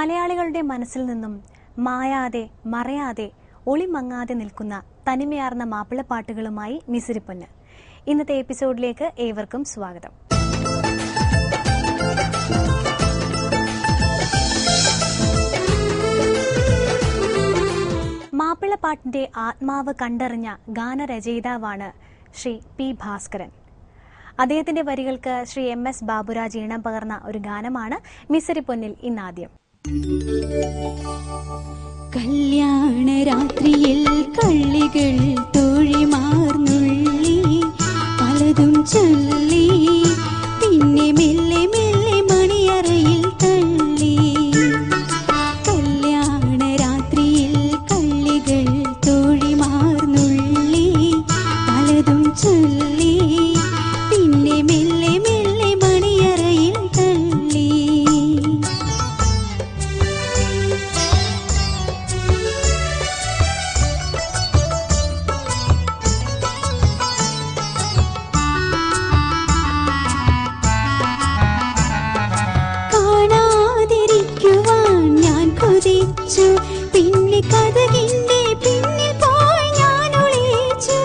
മലയാളികളുടെ മനസ്സിൽ നിന്നും മായാതെ മറയാതെ ഒളിമങ്ങാതെ നിൽക്കുന്ന തനിമയാർന്ന മാപ്പിളപ്പാട്ടുകളുമായി മിസിരിപ്പൊന്ന്. ഇന്നത്തെ എപ്പിസോഡിലേക്ക് ഏവർക്കും സ്വാഗതം. മാപ്പിളപ്പാട്ടിന്റെ ആത്മാവ് കണ്ടറിഞ്ഞ ഗാനരചയിതാവാണ് ശ്രീ പി ഭാസ്കരൻ. അദ്ദേഹത്തിന്റെ വരികൾക്ക് ശ്രീ MS ബാബുരാജ് ഈണം പകർന്ന ഒരു ഗാനമാണ് മിസിരിപ്പൊന്നിൽ ഇന്നാദ്യം. കല്യാണ രാത്രിയിൽ കള്ളികൾ തോഴിമാർന്നുള്ളി പലതും ചൊല്ലി, പിന്നെ മെല്ലെ മെല്ലെ മണിയറയിൽ തള്ളി. കല്യാണ രാത്രിയിൽ കള്ളികൾ തോഴിമാർന്നുള്ളി പലതും ചൊല്ലി, പിന്നെ മെല്ലെ മെല്ലെ മണിയറയിൽ തള്ളി. പിന്നെ കഥകിന്റെ പിന്നിൽ പോയി ഞാൻ ഒളിച്ചു.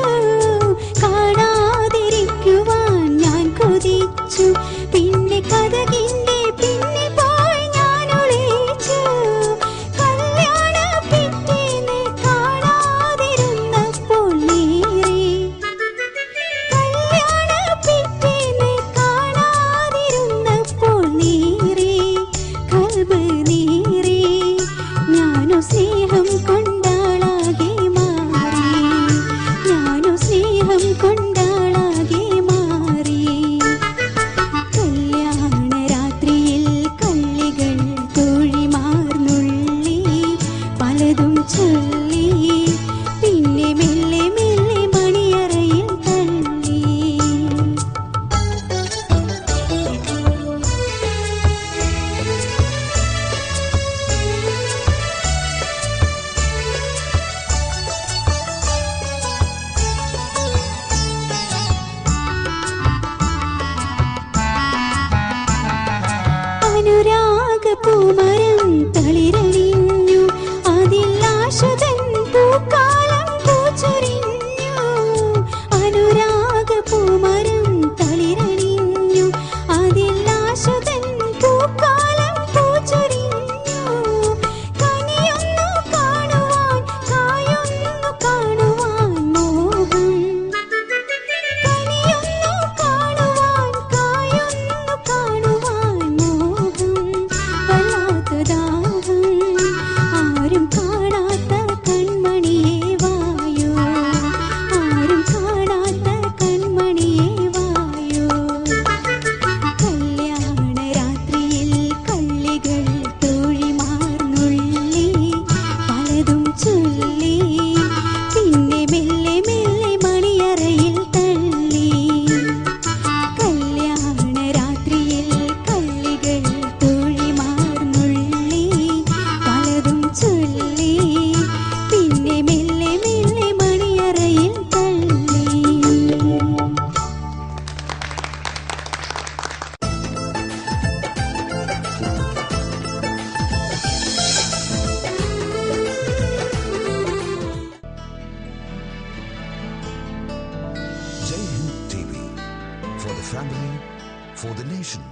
കാണാതിരിക്കുവാൻ ഞാൻ കൊതിച്ചു, പിന്നെ കഥകിന്റെ പിന്നിൽ പോയി ഞാൻ ഒളിച്ചു. കല്യാണ പിറ്റേന്ന് കാണാതിരുന്നപ്പോൾ നീറി, കല്യാണ പിറ്റേന്ന് കാണാതിരുന്നപ്പോൾ നീറി, കൽബ് നീറി. ഞാനു സ്നേഹം കൊണ്ടാളാകെ മാറി, ഞാനു സ്നേഹം കൊണ്ടാളാകെ മാറി. കല്യാണ രാത്രിയിൽ കള്ളികൾ തോഴിമാർന്നുള്ളി പലതും ചൊല്ലി, പിന്നെ മെല്ലെ മെല്ലെ മണിയറയിൽ തള്ളി. പൂമരം തളിരണിഞ്ഞു, അതിൽ ആശതൻ പൂക്കാലം പൂച്ചൊരിഞ്ഞു. അനുരാഗ പൂമരം തളിരണിഞ്ഞു, അതിൽ ആശതൻ പൂക്കാലം പൂച്ചൊരിഞ്ഞു. കനിയൊന്നു കാണുവാൻ കായൊന്നു കാണുവാൻ മോഹം, കനിയൊന്നു കാണുവാൻ കായൊന്നു കാണുവാൻ മോഹം. ആരും കാണാത്ത കൺമണിയേ വായോ, ആരും കാണാത്ത കൺമണിയേ വായോ. കല്യാണ രാത്രിയിൽ കള്ളികൾ തോഴിമാർന്നുള്ളി പലതും ചൊല്ലി, പിന്നെ മെല്ലെ മെല്ലെ മണിയറയിൽ തള്ളി. കല്യാണ രാത്രിയിൽ കള്ളികൾ തോഴിമാർന്നുള്ളി പലതും ചൊല്ലി, പിന്നെ മെല്ലെ മെല്ലെ മണിയറയിൽ തള്ളി. Jai Hind TV, for the family, for the nation.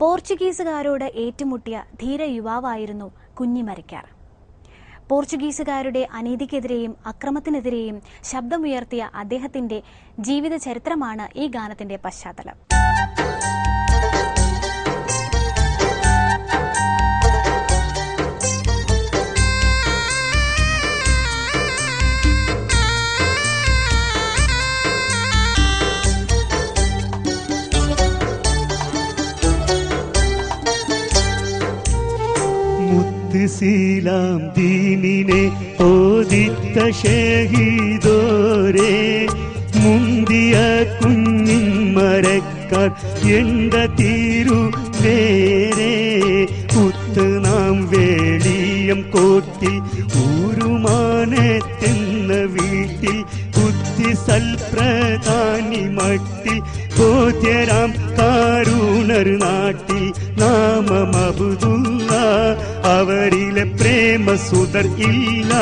പോർച്ചുഗീസുകാരോട് ഏറ്റുമുട്ടിയ ധീര യുവാവായിരുന്നു കുഞ്ഞിമരയ്ക്കാർ. പോർച്ചുഗീസുകാരുടെ അനീതിക്കെതിരെയും അക്രമത്തിനെതിരെയും ശബ്ദമുയർത്തിയ അദ്ദേഹത്തിന്റെ ജീവിത ചരിത്രമാണ് ഈ ഗാനത്തിന്റെ പശ്ചാത്തലം. സീലാം ദീനിനെ ഓദിത്ത ഷഹീദോരേ, മുന്തിയ കുഞ്ഞിമരക്കാർ എണ്ട തീരു വേരേ. കുത്ത് നാം വേളിയം കോട്ടി ഊരുമാനെത്തുന്ന വീട്ടിൽ കുത്തി നാമം അബ്ദുള്ള. അവരിലെ പ്രേമസുതർ ഇല്ല,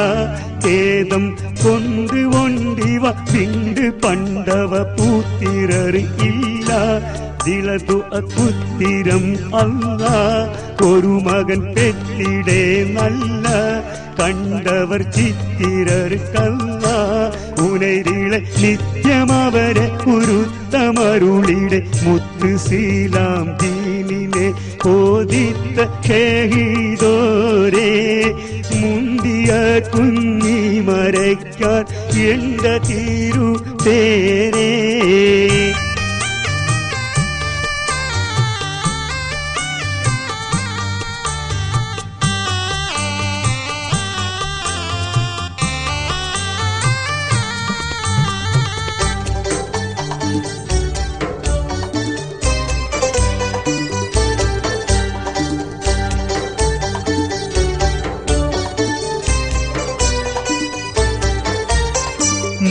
ഖേദം കൊണ്ട് ഒണ്ടിവ പിണ്ട് പണ്ടവ പൂത്തിരർ ഇല്ല. ദിളതു അക്കുത്തിരം അല്ല, ഒരു മകൻ പെറ്റിടെ നല്ല. കണ്ടവർ ചിത്തിരർക്കല്ല, ഉണരിളെ നിത്യമവരെ ഉരുത്തമരുളിടെ മുത്ത് സീലാം ദീനിനെ ഓദിത്ത ഷഹീദോരേ. മുന്തിയ കുഞ്ഞി മരയ്ക്കാൻ എണ്ട തീരു തേരേ.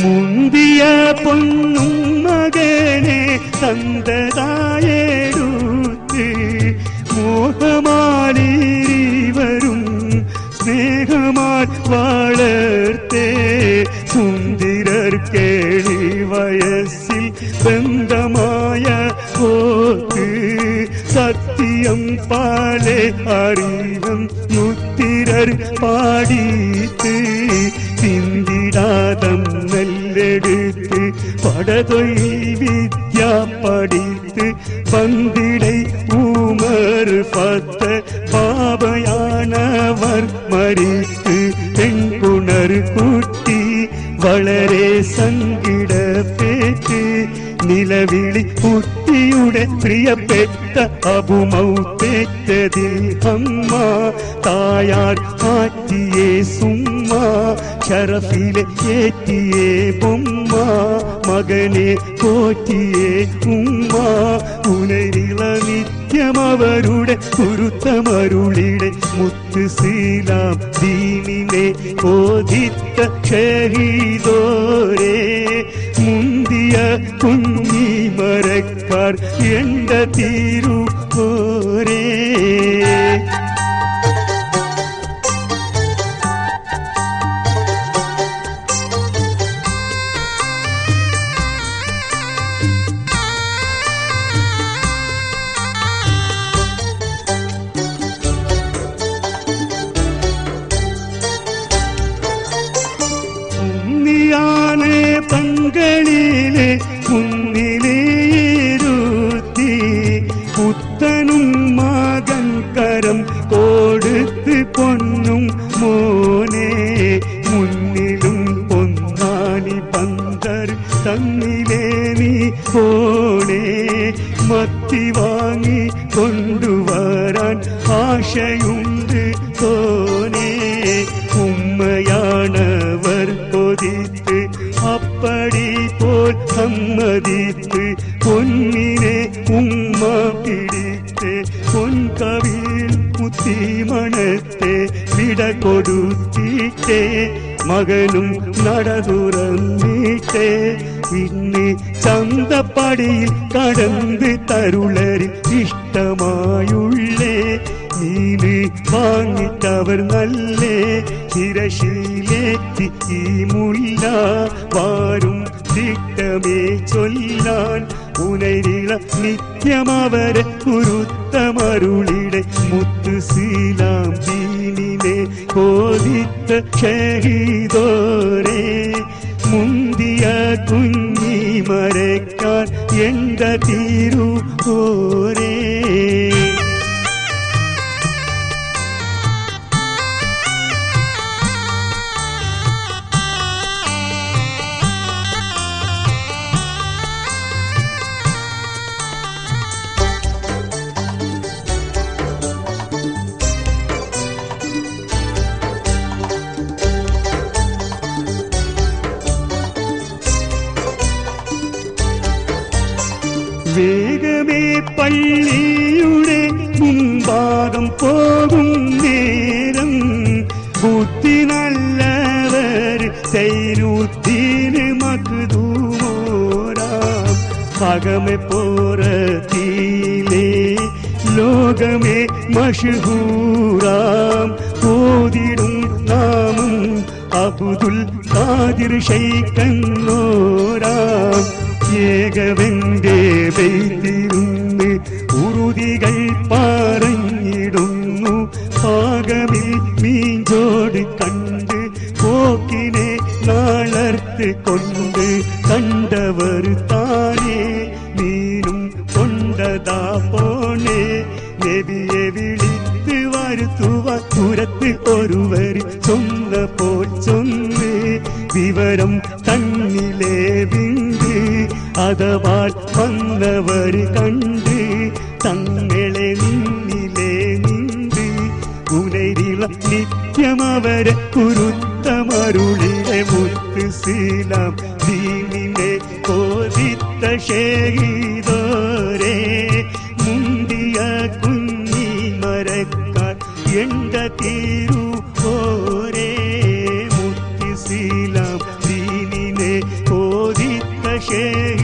മുന്തിയ പൊന്നും മകനെ തന്തതായെടുത്ത് മോഹമാലിവരും സ്നേഹമാൽ വളർത്തേ. സുന്ദരർ കേളി വയസ്സിൽ ബന്ധമായ ഓത്ത് സത്യം പാലെ അറിവും മുത്തിരർ പാടിത്ത്. ചിന്തിടാതം നെല്ലെടുത്ത് പടതൊയിൽ വിദ്യ പഠിത്ത് പന്തിടை ഉമർ പത്ത് പാപയാണവർ മരിത്ത്. പെൺകുണർ കുട്ടി വളരെ സങ്കിടപ്പെട്ട് നിലവിളി കുട്ടിയുടെ പ്രിയപ്പെട്ട അബുമൗത്തേറ്റതിൽ അമ്മ. തായാർ ആറ്റിയേ സുമ്മ, ഷറഫിലെ ഏറ്റിയേ ബൊമ്മ. മകനെ പോറ്റിയേ ഉമ്മ, ഉണരിള നിത്യമവരുടെ കുരുത്തമരുളിടെ മുത്ത് സീലാം ദീനിനെ ഓദിത്ത ഷഹീദോരേ. മുന്തിയ കുഞ്ഞി മരക്കാർ എണ്ട തീരു ഓരേ. പങ്കളിലെ മുന്നിലേരുത്തി പുത്തനും മകൻ കരം കൊടുത്ത് പൊന്നും മോനെ. മുന്നിലും പൊന്നാനി പന്തർ തന്നിലേ നീ പോണേ. മത്തി വാങ്ങി കൊണ്ടുവരാൻ ആശയുണ്ട് തോനേ. ഉമ്മയാണവർ കൊതിത്ത് അപ്പടി പോൽ സമ്മതിത്ത് പൊന്നിനെ ഉമ്മ പിടിത്ത് പൊൻകവിൽ കുത്തിമണത്തെ വിട കൊടുത്തിട്ടേ. മകനും നട തുറന്നിട്ടേ പിന്നെ ചന്തപ്പടിയിൽ കടന്ന് തരുളരിൽ ഇഷ്ടമായുള്ളേ. മീന് വാങ്ങിട്ടവർ നല്ലേ ശിരശിയിലേറ്റി ഈ മുല്ല വാരും തിട്ടമേ ചൊല്ലാൻ. ഉണരിള നിത്യമവരെ കുരുത്തമരുളിടെ മുത്ത് സീലാം ദീനിനെ ഓദിത്ത ഷഹീദോരേ. മുന്തിയ കുഞ്ഞി മരക്കാൻ എണ്ട തീരു ഓരേ. വേഗമേ പള്ളിയുടെ മുമ്പാകം പോകും നേരം ബുദ്ധി നല്ലവർ സൈനുദ്ദീന് മഖ്ദൂമോരാം. അകമെ പോറത്തിലെ ലോക ലോകമേ മഷ്ഹൂറാം ഓതിടും നാമം അബ്ദുൽ ഖാദിർ ശൈഖന്നോരാം ഏകവന്റെ ബൈത്തിരുന്ന് ഉറുതികൾ പറഞ്ഞിടുന്നു പാകമിൽ മീഞ്ചോട് കണ്ട് പോക്കിനെ നാളർത്ത് കൊണ്ട് കണ്ടവർ താനേ മീനും കൊണ്ടതാ പോണേ നബിയെ വിളിത്ത് വരുത്തുവ പുറത്ത് ഒരുവർ ചൊന്നപ്പോൾ ചൊന്ന് വിവരം കണ്ണിലെ വിണ്ട് അഥവാ വന്നവർ കണ്ട് തങ്ങളെ നിന്നിലെ നിണ്ട് ഉണരില നിത്യമവരെ കുരുത്തമരുളിലെ മുത്ത് സീലാം ദീനിനെ കോതിത്ത ഷഹീദോരേ മുന്തിയ കുഞ്ഞി മരക്കാർ എണ്ട തീരു ഓരേ മുത്ത് സീലാം ദീനിനെ കോതിത്ത ഷഹീദോരേ